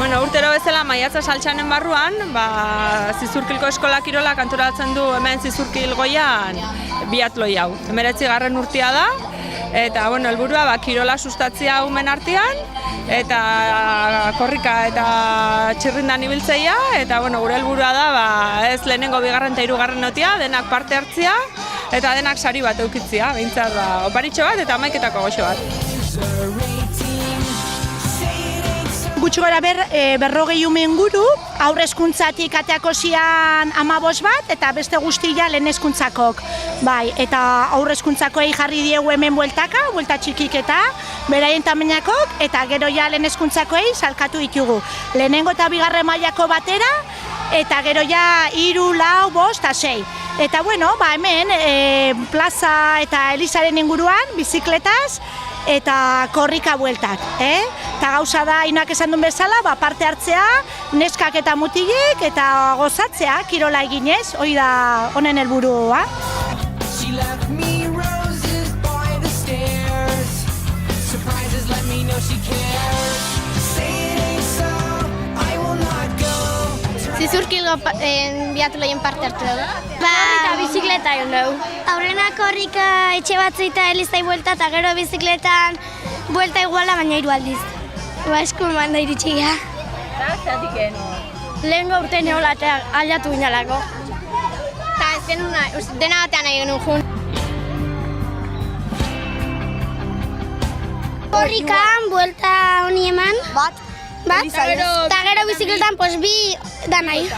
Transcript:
Bueno, urtero bezala Maiatza Saltxanen barruan, Zizurkilko eskola kirolak antolatzen du hemen Zizurkil goian biatloi hau. 19. urtea da, eta bueno, helburua kirola sustatzea umen artean, eta korrika eta txirrindan ibiltzeia, eta bueno, gure helburua da ez lehenengo, bigarren eta hirugarren notia, denak parte hartzea, eta denak sari bat eukitzea, behintzat oparitxo bat eta hamaiketako goxo bat. Gutxi gora berrogei ume inguru, haur hezkuntzatik ateako zian 15 bat, eta beste guztia lehen hezkuntzakok. Bai, eta haur hezkuntzakoei jarri diegu hemen bueltaka, buelta txikik eta beraien tamainakok, eta gero ja lehen hezkuntzakoei salkatu ditugu. Lehenengo eta bigarren mailako batera, eta gero ja 3, 4, 5 eta 6. Eta bueno, hemen plaza eta Elizaren inguruan, bizikletaz, eta korrika bueltak, Eta gauza da, Inak esan duen bezala, parte hartzea, neskak eta mutilek, eta gozatzea, kirola eginez, hori da honen helburua. Zizurkilgo biatloien parte hartu dugu. Eta bizikleta egon dugu. Aurrena korrika etxe batzu eta Elizai buelta, eta gero bizikletan buelta iguala, baina 3 aldiz. Esku eman da iritsia. Eta zeratik genuen? Lehengo urte neola eta aldatu ginalako. Eta ez genuen, dena batean nahi genuen jun. Korrikan buelta honi eman. Bat. Eta gero bizikletan 2 da nahi.